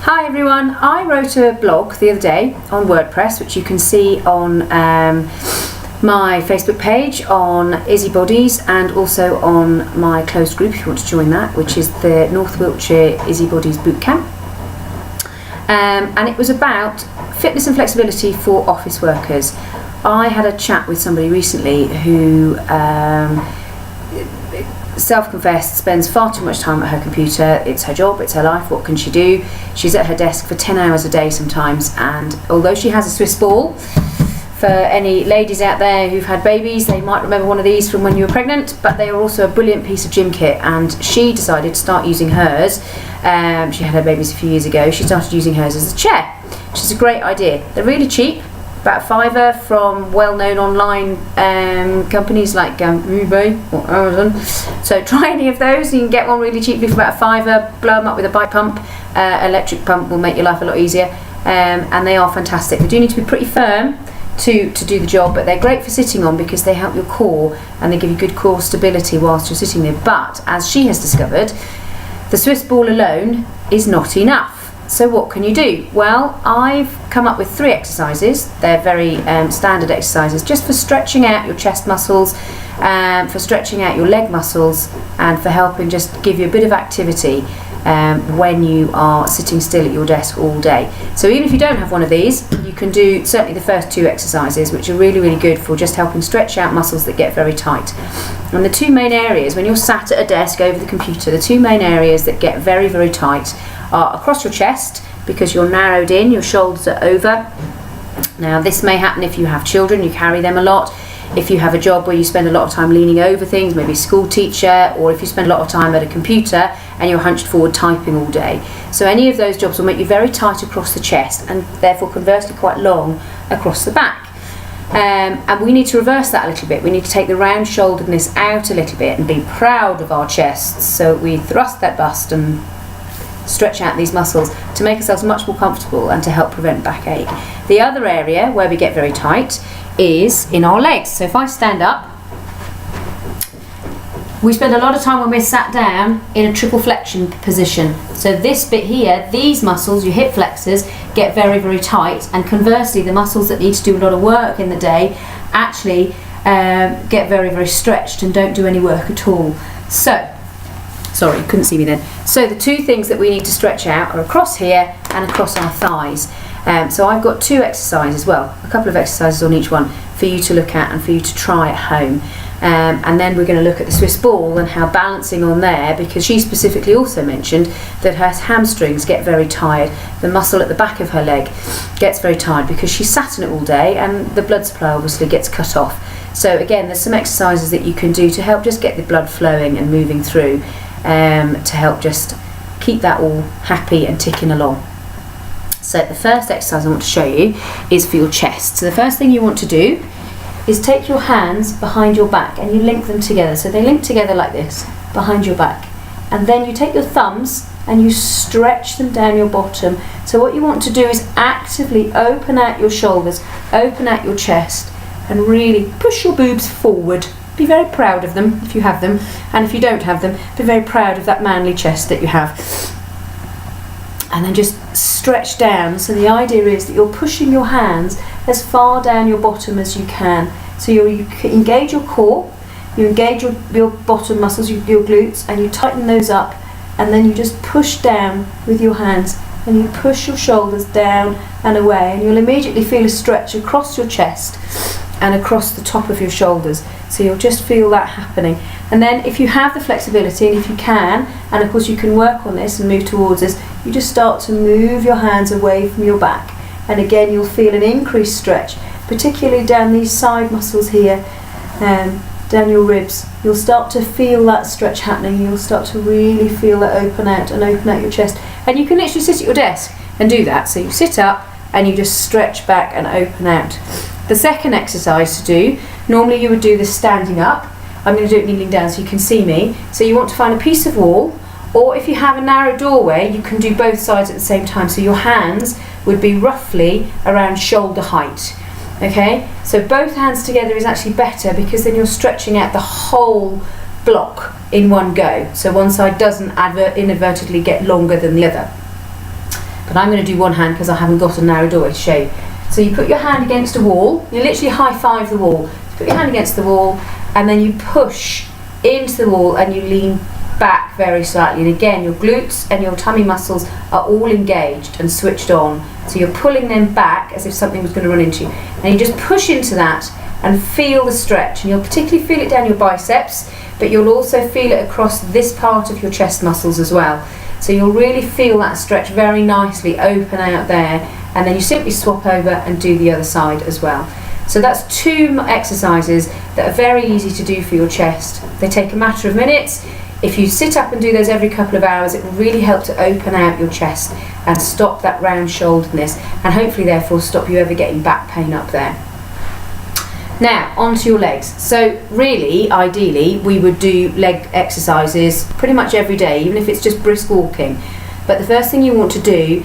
Hi everyone, I wrote a blog the other day on WordPress, which you can see on my Facebook page on Izzy Bodies, and also on my closed group if you want to join that, which is the North Wiltshire Izzy Bodies Bootcamp. And it was about fitness and flexibility for office workers. I had a chat with somebody recently who self-confessed spends far too much time at her computer. It's her job, it's her life, what can she do? She's at her desk for 10 hours a day sometimes, and although she has a Swiss ball, for any ladies out there who've had babies, they might remember one of these from when you were pregnant, but they are also a brilliant piece of gym kit, and she decided to start using hers. She had her babies a few years ago. She started using hers as a chair, which is a great idea. They're really cheap, about £5 from well-known online companies like eBay or Amazon. So try any of those. You can get one really cheaply for about £5. Blow them up with a bike pump. Electric pump will make your life a lot easier. And they are fantastic. They do need to be pretty firm to do the job, but they're great for sitting on because they help your core and they give you good core stability whilst you're sitting there. But as she has discovered, the Swiss ball alone is not enough. So what can you do? Well, I've come up with 3 exercises. They're very standard exercises, just for stretching out your chest muscles, for stretching out your leg muscles, and for helping just give you a bit of activity when you are sitting still at your desk all day. So even if you don't have one of these, you can do certainly the first 2 exercises, which are really, really good for just helping stretch out muscles that get very tight. And the 2 main areas, when you're sat at a desk over the computer, the 2 main areas that get very, very tight are across your chest, because you're narrowed in, your shoulders are over. Now this may happen if you have children, you carry them a lot. If you have a job where you spend a lot of time leaning over things, maybe a school teacher, or if you spend a lot of time at a computer and you're hunched forward typing all day. So any of those jobs will make you very tight across the chest, and therefore conversely quite long across the back. And we need to reverse that a little bit. We need to take the round shoulderedness out a little bit and be proud of our chests. So we thrust that bust and stretch out these muscles to make ourselves much more comfortable and to help prevent backache. The other area where we get very tight is in our legs. So if I stand up, we spend a lot of time when we're sat down in a triple flexion position. So this bit here, these muscles, your hip flexors, get very, very tight, and conversely the muscles that need to do a lot of work in the day actually get very, very stretched and don't do any work at all. So sorry, you couldn't see me then. So the 2 things that we need to stretch out are across here and across our thighs. So I've got 2 exercises, well, a couple of exercises on each one for you to look at and for you to try at home. And then we're going to look at the Swiss ball and how balancing on there, because she specifically also mentioned that her hamstrings get very tired. The muscle at the back of her leg gets very tired because she's sat in it all day, and the blood supply obviously gets cut off. So again, there's some exercises that you can do to help just get the blood flowing and moving through, to help just keep that all happy and ticking along. So the first exercise I want to show you is for your chest. So the first thing you want to do is take your hands behind your back and you link them together. So they link together like this, behind your back. And then you take your thumbs and you stretch them down your bottom. So what you want to do is actively open out your shoulders, open out your chest, and really push your boobs forward. Be very proud of them if you have them, and if you don't have them, be very proud of that manly chest that you have. And then just stretch down. So the idea is that you're pushing your hands as far down your bottom as you can. So you engage your core, you engage your bottom muscles, your glutes, and you tighten those up, and then you just push down with your hands, and you push your shoulders down and away, and you'll immediately feel a stretch across your chest and across the top of your shoulders. So you'll just feel that happening. And then if you have the flexibility, and if you can, and of course you can work on this and move towards this, you just start to move your hands away from your back. And again, you'll feel an increased stretch, particularly down these side muscles here, down your ribs. You'll start to feel that stretch happening. You'll start to really feel that open out your chest. And you can literally sit at your desk and do that. So you sit up and you just stretch back and open out. The second exercise to do, normally you would do this standing up. I'm going to do it kneeling down so you can see me. So you want to find a piece of wall, or if you have a narrow doorway, you can do both sides at the same time. So your hands would be roughly around shoulder height. Okay, so both hands together is actually better, because then you're stretching out the whole block in one go. So one side doesn't inadvertently get longer than the other. but I'm going to do one hand because I haven't got a narrow doorway to show you. So you put your hand against a wall, you literally high-five the wall. You put your hand against the wall and then you push into the wall and you lean back very slightly, and again your glutes and your tummy muscles are all engaged and switched on, so you're pulling them back as if something was going to run into you, and you just push into that and feel the stretch, and you'll particularly feel it down your biceps, but you'll also feel it across this part of your chest muscles as well. So you'll really feel that stretch very nicely open out there, and then you simply swap over and do the other side as well. So that's 2 exercises that are very easy to do for your chest. They take a matter of minutes. If you sit up and do those every couple of hours, it will really help to open out your chest and stop that round shoulderedness, and hopefully therefore stop you ever getting back pain up there. Now, onto your legs. So really, ideally, we would do leg exercises pretty much every day, even if it's just brisk walking. But the first thing you want to do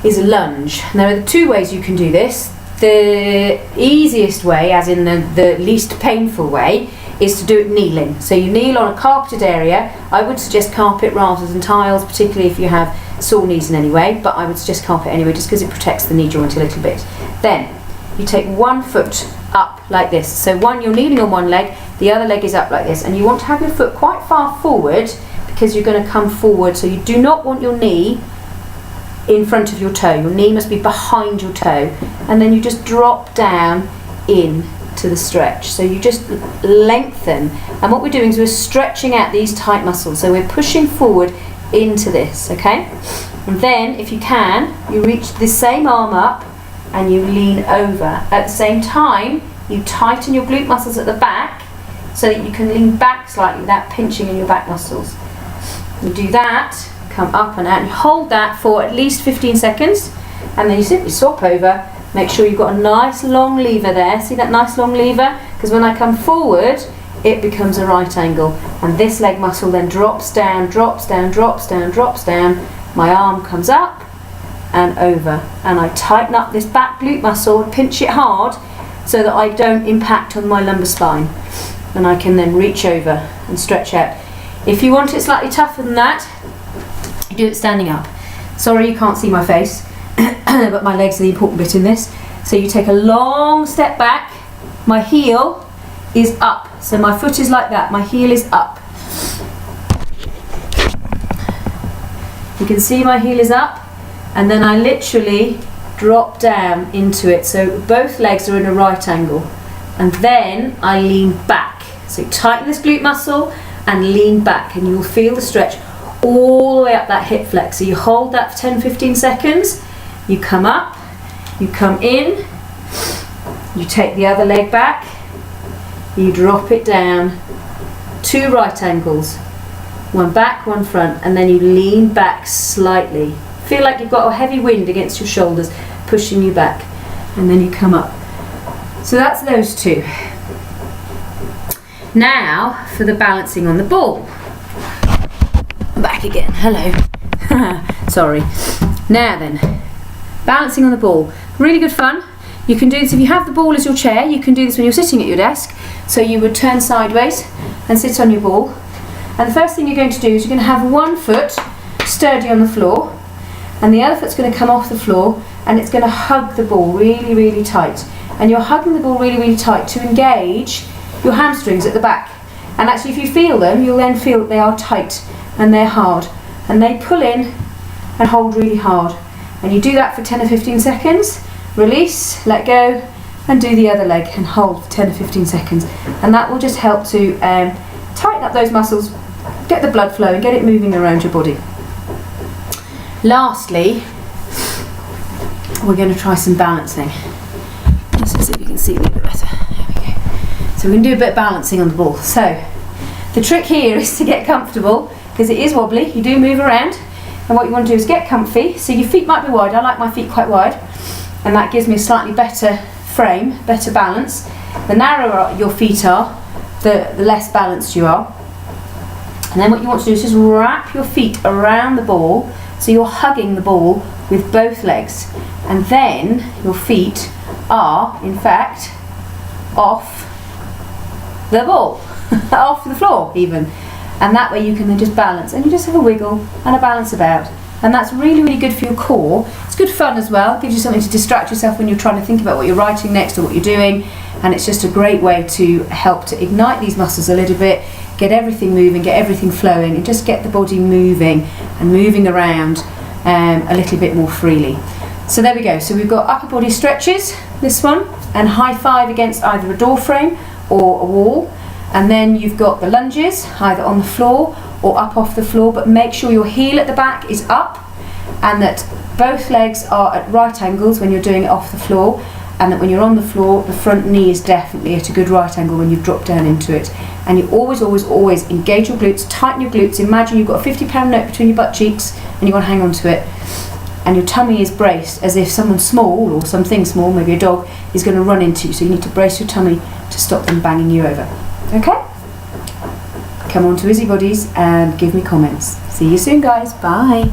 is a lunge. Now, there are 2 ways you can do this. The easiest way, as in the least painful way, is to do it kneeling. So you kneel on a carpeted area. I would suggest carpet rather than tiles, particularly if you have sore knees in any way, but I would suggest carpet anyway, just because it protects the knee joint a little bit. Then you take one foot up like this. So you're kneeling on one leg, the other leg is up like this, and you want to have your foot quite far forward because you're going to come forward. So you do not want your knee in front of your toe. Your knee must be behind your toe, and then you just drop down in to the stretch. So you just lengthen, and what we're doing is we're stretching out these tight muscles, so we're pushing forward into this, okay? And then if you can, you reach the same arm up and you lean over. At the same time, you tighten your glute muscles at the back so that you can lean back slightly without pinching in your back muscles. You do that, come up and out, and hold that for at least 15 seconds, and then you simply swap over. Make sure you've got a nice long lever there. See that nice long lever? Because when I come forward, it becomes a right angle, and this leg muscle then drops down, drops down, drops down, drops down. My arm comes up and over, and I tighten up this back glute muscle, pinch it hard so that I don't impact on my lumbar spine, and I can then reach over and stretch out. If you want it slightly tougher than that, you do it standing up. Sorry you can't see my face, but my legs are the important bit in this. So you take a long step back, my heel is up, so my foot is like that, my heel is up. You can see my heel is up, and then I literally drop down into it, so both legs are in a right angle, and then I lean back. So tighten this glute muscle and lean back, and you'll feel the stretch all the way up that hip flex. So you hold that for 10-15 seconds, you come up, you come in, you take the other leg back, you drop it down, 2 right angles, one back, one front, and then you lean back slightly. Feel like you've got a heavy wind against your shoulders pushing you back, and then you come up. So that's those 2. Now for the balancing on the ball. Back again, hello. Sorry. Now then, balancing on the ball. Really good fun. You can do this if you have the ball as your chair. You can do this when you're sitting at your desk. So you would turn sideways and sit on your ball. And the first thing you're going to do is you're going to have one foot sturdy on the floor, and the other foot's going to come off the floor, and it's going to hug the ball really, really tight. And you're hugging the ball really, really tight to engage your hamstrings at the back. And actually, if you feel them, you'll then feel that they are tight and they're hard, and they pull in and hold really hard. And you do that for 10 or 15 seconds, release, let go, and do the other leg and hold for 10 or 15 seconds. And that will just help to tighten up those muscles, get the blood flowing, get it moving around your body. Lastly, we're going to try some balancing. Let's see if you can see me a bit better. There we go. So we're going to do a bit of balancing on the ball. So the trick here is to get comfortable, because it is wobbly, you do move around, and what you want to do is get comfy. So your feet might be wide. I like my feet quite wide, and that gives me a slightly better frame, better balance. The narrower your feet are, the less balanced you are. And then what you want to do is just wrap your feet around the ball, so you're hugging the ball with both legs, and then your feet are in fact off the ball, off the floor even, and that way you can then just balance, and you just have a wiggle and a balance about, and that's really, really good for your core. It's good fun as well, gives you something to distract yourself when you're trying to think about what you're writing next or what you're doing, and it's just a great way to help to ignite these muscles a little bit, get everything moving, get everything flowing, and just get the body moving and moving around a little bit more freely. So there we go. So we've got upper body stretches, this one, and high five against either a door frame or a wall. And then you've got the lunges, either on the floor or up off the floor, but make sure your heel at the back is up and that both legs are at right angles when you're doing it off the floor, and that when you're on the floor, the front knee is definitely at a good right angle when you've dropped down into it. And you always, always, always engage your glutes, tighten your glutes. Imagine you've got a £50 note between your butt cheeks and you want to hang on to it. And your tummy is braced as if someone small or something small, maybe a dog, is going to run into you. So you need to brace your tummy to stop them banging you over. Okay? Come on to Izzy Bodies and give me comments. See you soon, guys. Bye.